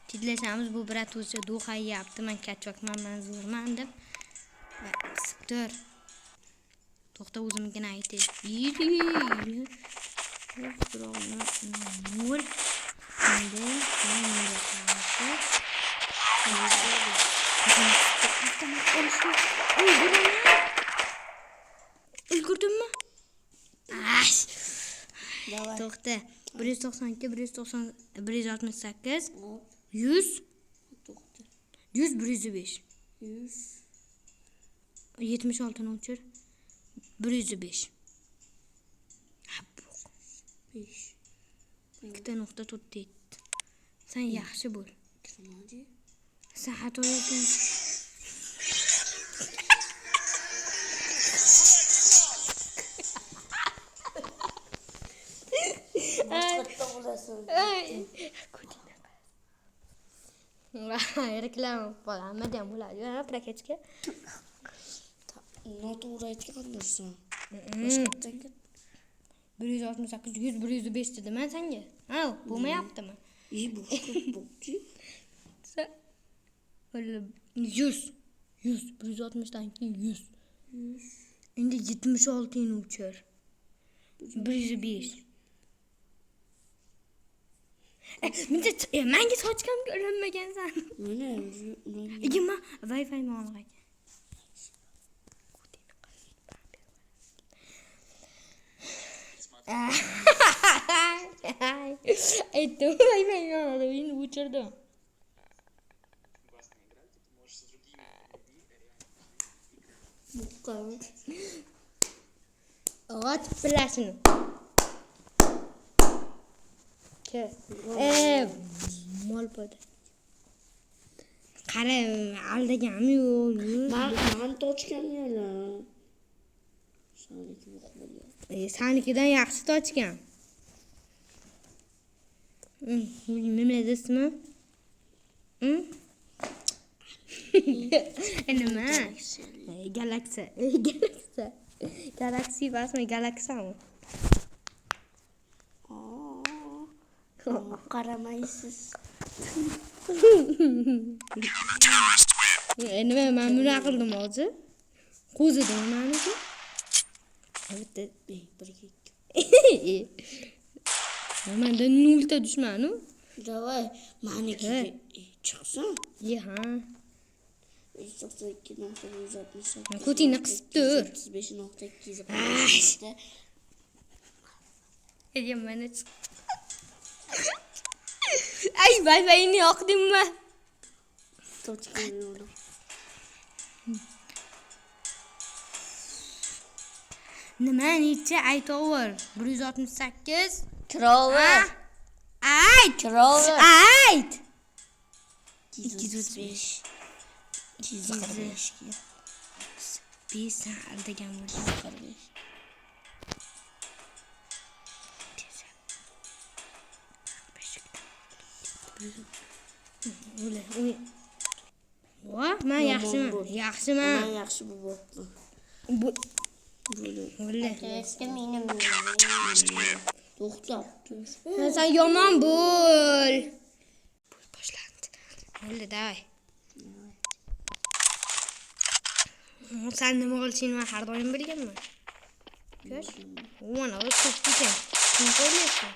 Tidlashamiz bu brat o'sha do'qayapti. Men kachvakman, men zo'rman deb. Siptir. To'xta o'zimgina aytay. Yiri. Mo'l. Endi ulgurdimmi? To'xta. 192, 190, 168, 100, 100, 105. 76 ni o'chir. 105. Besh. Ikkita nuqta to'rtta etdi. Sen yaxshi bo'l. Sen xato qilding. Reklama bo'ladi, ham bo'ladi. Praketga. Noto'g'ri aytgandirsan. 168, 100, 105 dedim men senga. Ha, bo'lmayaptimi? Bo'pti. 100. 160 dan keyin 100. Endi 76 ni o'chir. 105. Menga sochkamga ulanmagansan. Mana, Igima Wi-Fi ni olg'ay. Aytdim, Wi-Fi ni olg'ay, endi o'chirdim. Ot plasini. Mol bo'ldi. Qara, aldaganmi yo'q? Men tochgan yana. Saniki yo'q bo'lgan. Sanikidan yaxshi tochgan. Nima deysizmi? Nima? Galaxy. Galaxy emasmi, Galaxymi? Qaramaysiz. Nima men buni qildim hozir? Qo'zidim meniki. Bitta 1 Menda 0 ta dushmanu. Davay, meniki chiqsin. Ha. 192.168. Ko'tingni qisib tur. 35.2. Mana ay, Wi-Fi'ni yoqdimmi? Tochgan yo'q. Nima necha aytover? 168. Kirover. Ayt. Kirover. Ayt. 235. 245. 5 san aldagan bo'ldim. 45. Voh, men yaxshiman. Yaxshiman. Men yaxshi bo'pti. O'le. Eski mening. To'xtab tur. Sen yomon bo'l. Boshlandi. O'le, davay. Sen nima qilishingni men har doim bilganman. Ko'sh? Mana o'tib ketgan. Kim qo'yapsan?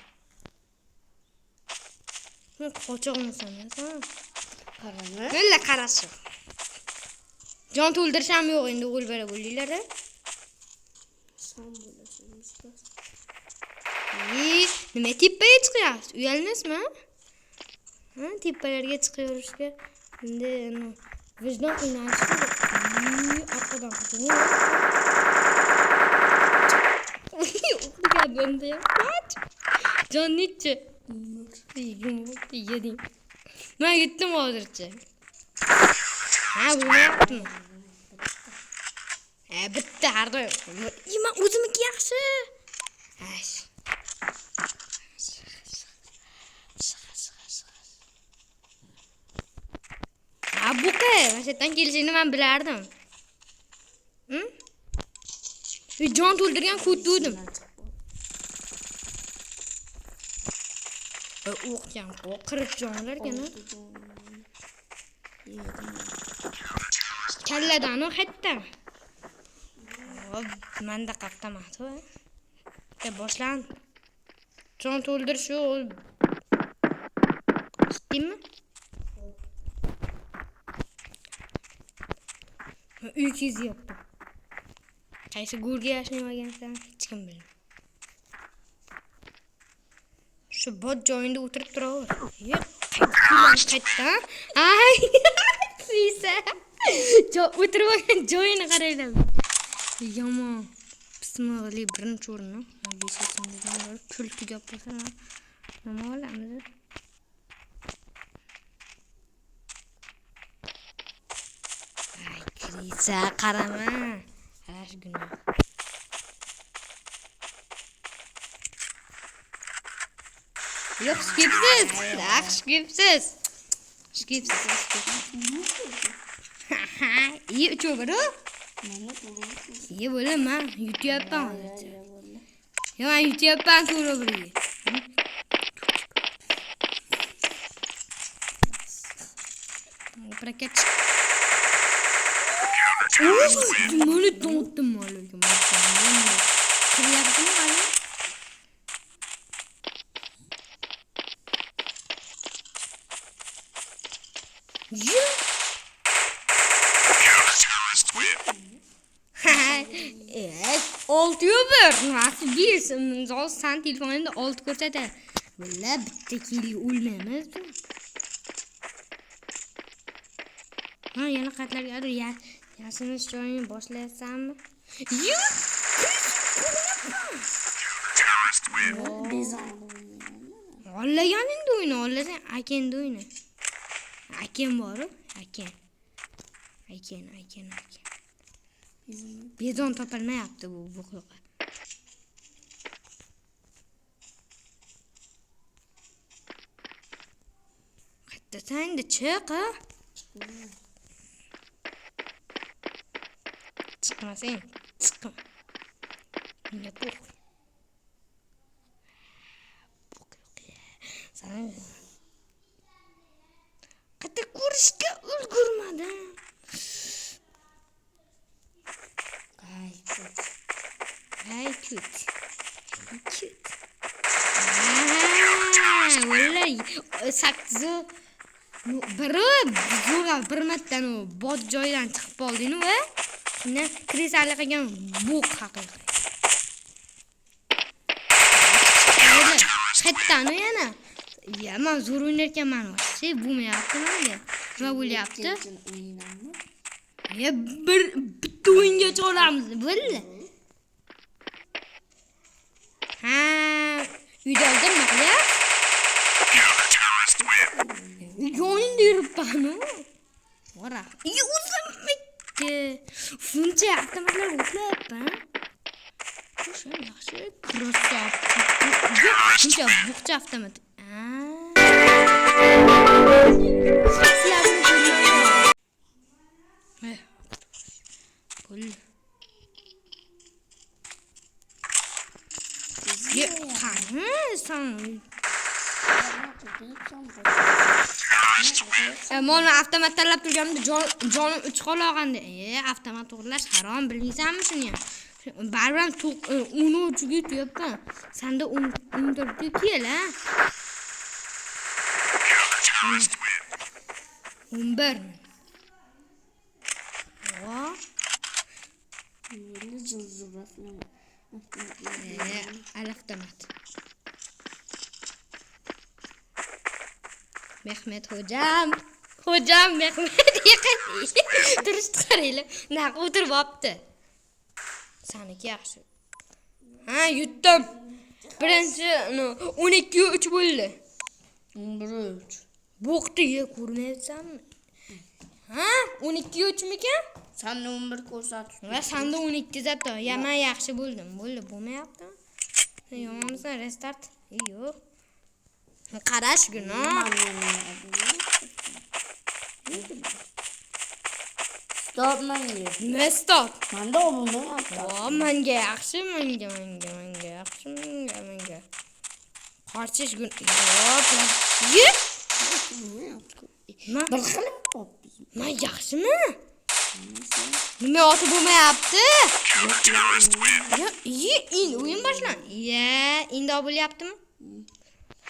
Qochoqmisan sen? Qarama. Nima qarashi? Jon to'ldirisham yo'q endi o'l bera bo'linglar-da. Sen bo'lasan. Nima teppaga chiqyapsiz? Uyalmasmi? Ha, teppalarga chiqaverishga endi vijdon qiynalishi. Orqadan qildim. O'qigan endi. Jon nechi? Yedim. Men yetdim hozircha. Ha, bo'lmayaptimi? Bitta har doim. Men o'zimniki yaxshi. Ash. Buqa, mashadan kelishini men bilardim. Jon to'ldirgan ko'tdim. O'qgan, qirib jonlargana. Kalladan o hatta. Hop, menda qaftamat va. Boshlan. Jon to'ldirish shu. Ishdimi? Uy kezyapti. Qaysi go'rga yashnayotgansan? Hech kim bilmaydi. Shu bot joyinda o'tirib turaver. Qaytda. Ay! Sisa. O'tirib olgan joyini qaranglar. Yomon. Bismillah birinchi o'rinni. 5 so'mdan pul tugab qolsa nima olamiz? Ay, Krisa qarama. Arash gunoh. Yo'q, skipsiz. Skipsiz. İyi uçuyor. İyi böyle mi? YouTube'dan. Ya ben YouTube'dan sonra burayı. Bıraket. Malı donatım malı. Yaptın mı malı? Evet, 6 bir. Nasıl bilirsin? Sen telefonunda 6 ko'rsatadi. Valla bitta kili o'lmaymiz. Ha, yana qaytlarga adir yasinish joyini boshlayapsanmi? Yo'q. Ollagan endi o'yna, ollasan akenda o'yna. Aken bor-ku, aken. Bezon topilmayapti bu qilqa. Qayerdasan endi chiq, ha? Chiqmasang, chiqma. Menga qo'rq. Sen qayta ko'rishga ulgurmadim. Vallahi 8 bir martadan o bot joydan chiqib qolding va shundan krisali qilgan bok haqiqiy. Qayerdan yana? Ya men zo'r o'ynarkanman. Bo'lmayapti menga. Nima bo'lyapti? Ya bitta o'yinga olamiz, bo'ldi. Ha, uyda nima qilyapti? Yoningda yuribman-ku. Bora. O'zimniki. Shuncha avtomatlar o'tlayapman. O'sha yaxshi krossop. Shuncha buqcha avtomat. Pul. Ye, sen. Mana avtomat tanlab turganimda jonim uch qolgandi. Avtomat to'g'rilash harom, bilmaysanmi shuni ham? Baribir 13 ga yetyapman. Senda 14 ga kel, ha? 11. Voh. Avtomat. Mehmet hocam Mehmet yaqin. Durust qaraylar. Naq o'tirib olibdi. Saniki yaxshi. Ha, yutdim. Birinchi 12 ga 3 bo'ldi. 11 bo'qdi, ko'rmayapsanmi? Ha, 12 ga 3 mikan? Sanda 11 ko'rsatib. Va sanda 12 zato. Ya men yaxshi bo'ldim. Bo'lmayapti. Yomonmisan, restart. Yo'q. Qarash gunoh. Stop menga. Ne stop? Menda bo'lmayapti. Menga yaxshi, menga yaxshi, menga. Archish gun. Hop. Ye. Bir qilib qopmiz. Ma yaxshimi? Nima otib bo'lmayapti? Ya, endi o'yin boshlan. Ya, endi bo'lyaptimi?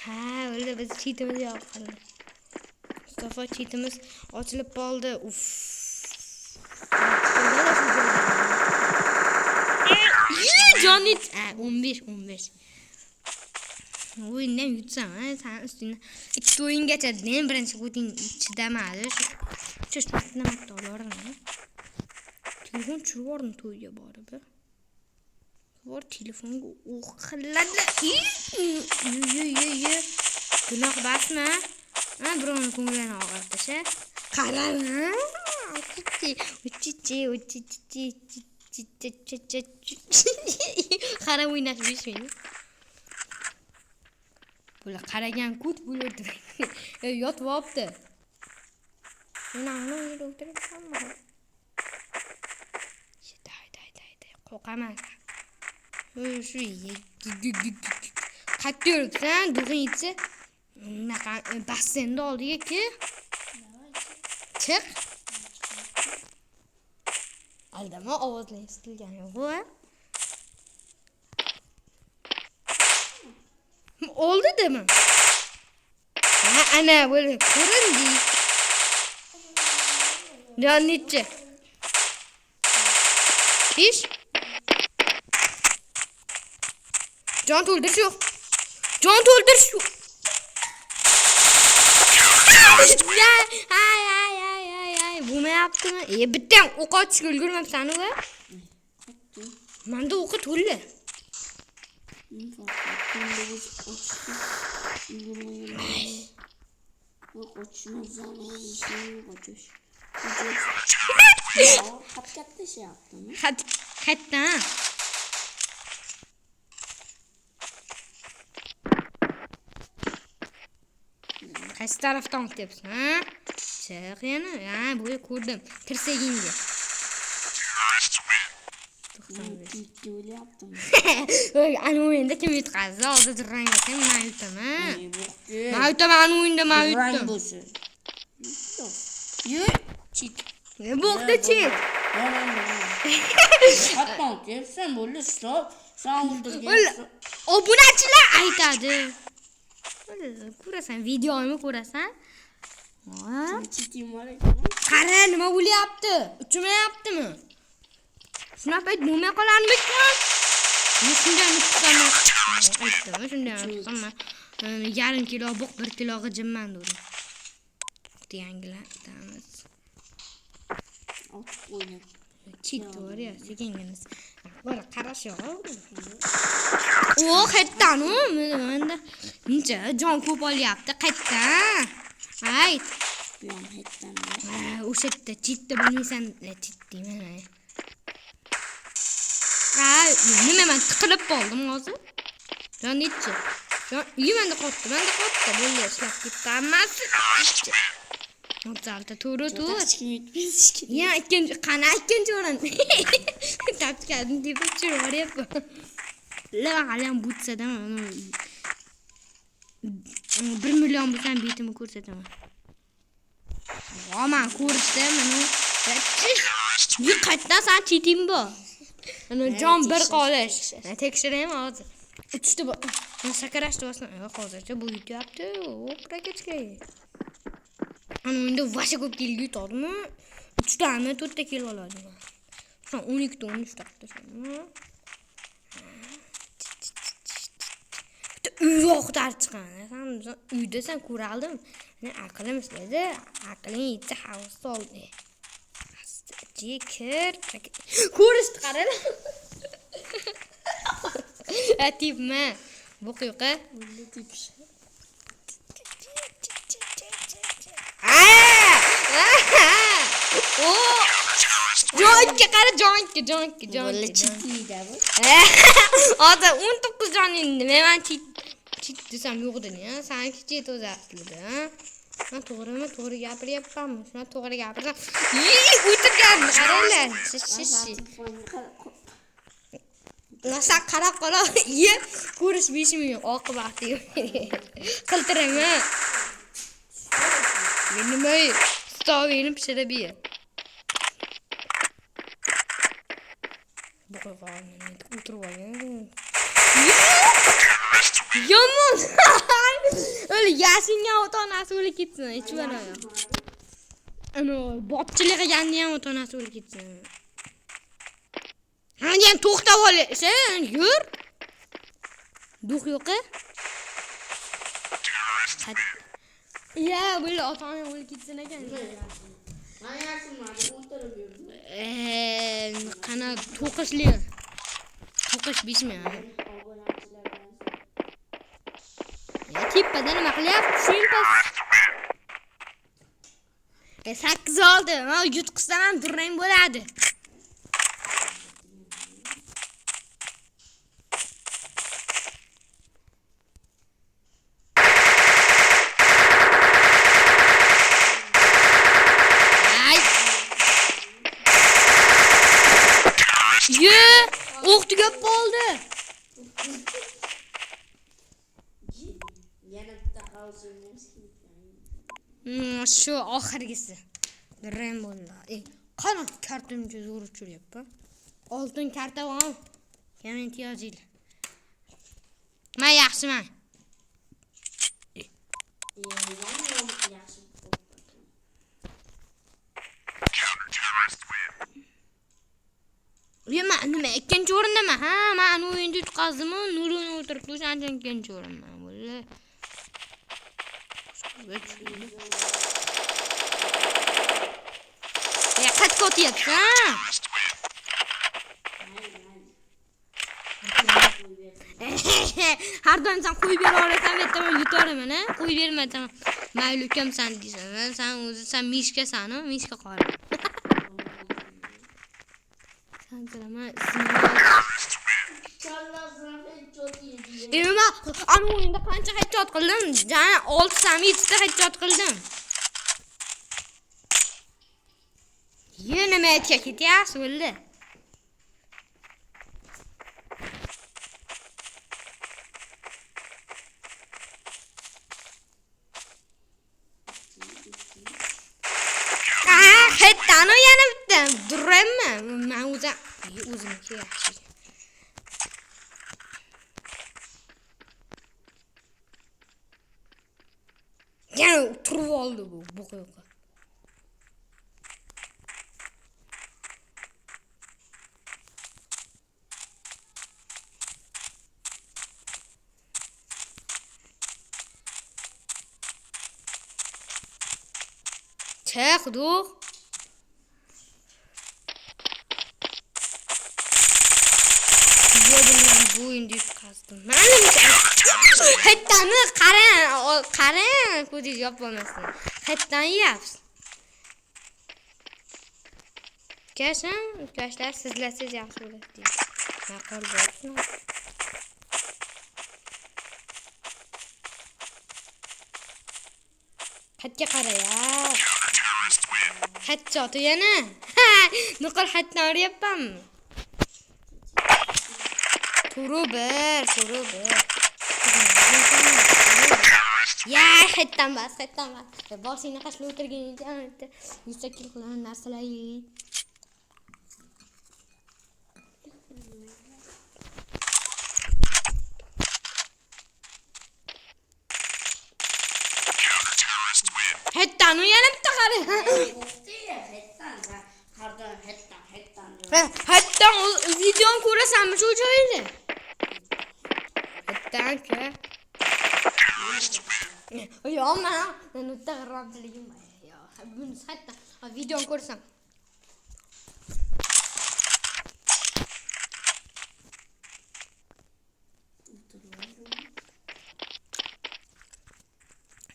Ha, o'ldi biz cheatimiz yo'q qildi. Mustafa cheatimiz ochilib qoldi. Uff. Johnny 15. O'yindan yutsam, sen ustingdan ikkita o'yingacha men birinchi o'yin chidamadi. Nima qildim? Telefon tushirib yubordim to'yga borib. Bor telefonga o'q qiladi. Gunoh basma. Birovni ko'nglini og'irtish. Qarama. Uchichi. Qara o'ynash beshmang. Bular qaragan kut bo'ladi. Yotib olibdi. Mana yerda o'tiribmanmi? Qo'rqaman. Shu qayerda yuribsan? Dug'ingchi. Unaqa basseynni oldiga-ki. Chiq. Aldama ovozlar eshitilgan yo'q-ku. Oldidimi? Ana bo'lib ko'rindi. Necha? İş. Can to'ldirish yo'q. Can to'ldirish yo'q. Ay. Bo'lmayaptimi? Bitta o'q otishga ulgurmabsan-ku. Menda o'qi to'ldi. Katta şey yaptım. Katta. Qaysi tarafdan o'tyapsan, ha? Chiq yana. Ha, bo'yi ko'rdim. Tirsagingga. Öyle yaptım. Ana o'yinda kim yutqazdi? Hozir durang ekan, men yutaman. Men yutaman, ana o'yinda men yutdim. Yur, cheat. Ne bo'qdi cheat? Hatto sen bo'ldi, stop. Sen o'ldirgan. Obunachilar aytadi. Ko'rasan, videoyimni ko'rasan? Cheating bor ekan. Qara, nima bo'lyapti? Uchmayaptimi? Shunaqa payt bo'lmay qolarmikan? Men shunday nutqaman. Aytdim, shunday nutqaman. Yarim kilo bo'q, 1 kilo g'ijimman dedim. Yangilatamiz. O'yna. Cheat var ya, sekinginiz. Böyle qarash yo'q. O, qaytdanu? Menda buncha jon ko'p olyapti, qaytdan. Ayt. Bu ham qaytdan. O'sha yerda cheatni bilmaysan, cheat deyman. Nima men tiqilib qoldim hozir. Jon nechi? Jon menda qotdi. Bo'ldi, ishlab ketdi hammasi. Ortalta tur. Ya ikkinchi o'rin. Tapchadin deb chiroryapman. Lavalam butsadan 1 million bo'lsam betimni ko'rsataman. Men ko'rishda mana qayerdan san cheating bor. Ana jon bir qolish. Tekshiraymi hozir. Uchta bor. Sakarashni bosma. Hozircha bu yutyapti. Prakachka. Ana endi vasha ko'p kelib yutadimi? 3 tami 4 ta kilo oladim. Son 12 ta 13 ta qildim. Uyoqdan chiqqan. Uyda sen ko'ra oldim. Men aqlim ishladi. Aqling yetsa havas oldi. Jekir. Ko'rishdi qarang. Atibma. Bu qiyoqa. Jonga qara, jonga. Böyle cheatiydi bu. Hozir 19 jon endi. Men cheat desam yo'qdini, sanki cheat o'zartdi, ha? Men to'g'ri gapiryapmanmi? Shuna to'g'ri gapirsam, o'tirgan qaranglar. Nasıl qarab qolib, ye ko'rishmishmi oqibati yo'q. Qiltirama. Nima? Stovini pishirib ye. Bu qo'yganini o'tirib olgan. Yomon. Öyle Yasinga ota-onasi o'lib ketsin, hech balo yo'q. Ana botchilik qilganni ham ota-onasi o'lib ketsin. Hani ham to'xtab ol, sen yur. Duh yo'q-a? Ya, böyle ota-ona o'lib ketsin ekan. Mana yaxshimadi, o'tirib yurdim. Qana to'qishli. To'qish bishmi? Tepadan nima qilyapti? Shimpas. 8 oldi. Men yutqizsam ham durang bo'ladi. Ye, o'q tugab qoldi. Yana bitta qolsingiz. Shu oxirgisi. Durang bo'ldi. Qani kartamcha zo'r uchiryapti. Oltin karta bor. Komment yozinglar. Men yaxshiman. Yaxshi. Nima ikkinchi o'rindaman? Ha, men o'yinda yutqazdim, nurni o'tirib o'shancha ikkinchi o'rinman. Bo'ldi. Ya qat ko'tyapti, ha? Har doim sen qo'yib bera olasan, men tamam yutaraman, ha? Qo'yib bermadim. Mayli ukamsan deysan. Sen mishkasan-ku, mishka qol. Santrama Nima? Ana o'yinda qancha headshot qildim? Jana 6 ta 7 ta headshot qildim. Yana matchga ketyapsiz, bo'ldi. Hetani yana bitta. Durrammi? Men o'zimniki yaxshi. Yana turib oldi bu qo'yqa. Chiqdi. Bu endi yutqazdim. Menimcha hetani qarang, ko'zingiz yopolmasin. Hetdan yeyapsiz. Ukashlar sizlarsiz yaxshi bo'ladi. Ma'qul bo'lsin. Hatga qaraya. Hatchoti yana. Nuqul hatdan o'ryapmanmi? Turib. Ya, hetdan bas. Boshingni qashlab o'tirganingda yusakil qilgan narsalar yey. Hetdan yana bitta qara. Hetdan videoni ko'rasanmi shu joyda? Hetdan-ku. Yo, men o'ta g'arobligim bor. Yo, buni hetdan videoni ko'rsam.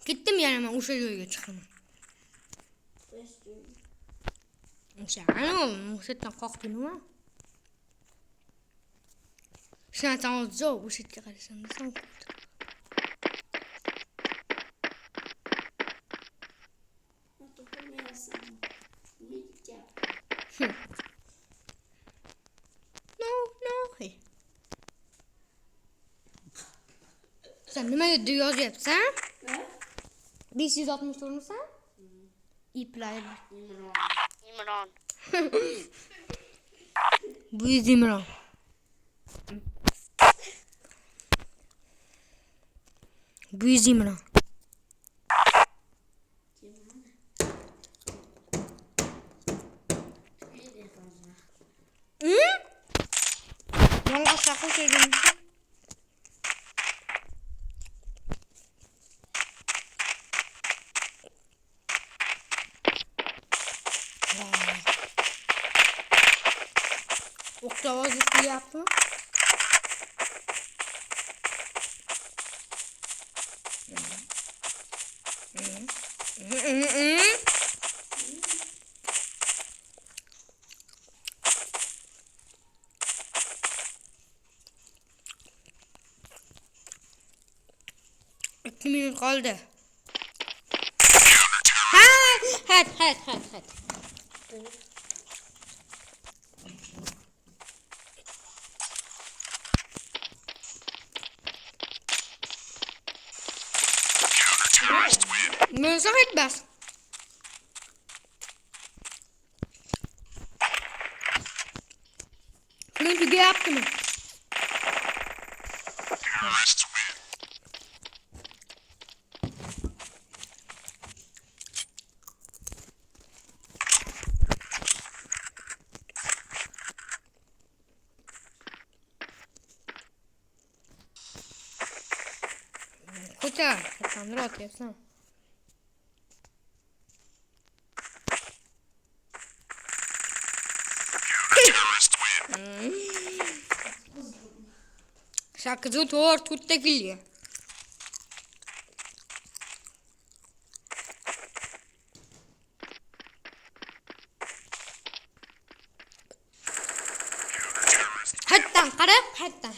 Ketdim yana men o'sha joyga chiqaman. O'shadan qoqdingmi? Shundan o'zjo o'sha yerga qarasam, son qo'ydi. No. Nimaga D yozyapsan? Ha? 564 misan? İplayır. İmron. Bu İmron. Bu İmron. Hı? Yanga sakın söyledim. Oktava zıplı yaptım. İki minut kaldı. Hadi. Ben sakit bas. Bunu bir yaptım. Koça, sen rahat yapsana. Sakızı tut da geliyor. Hatta kara, hatta.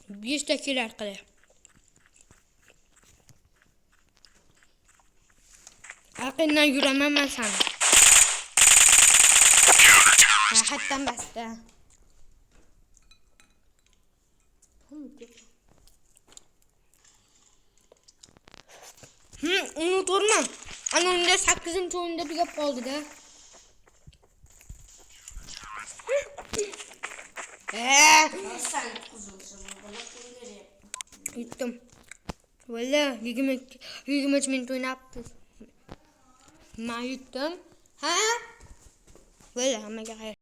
Bir tekil arkada. Arkından yürümem ben sana. Rahattan bastı. Unuturmam. Ana önünde 8. oyunda bir yap oldu da. Sen kuzumsun. Bana kimleri? Gittim. Valla 23 minut oynattı. Ma yuttum. Ha? Valla ama gel.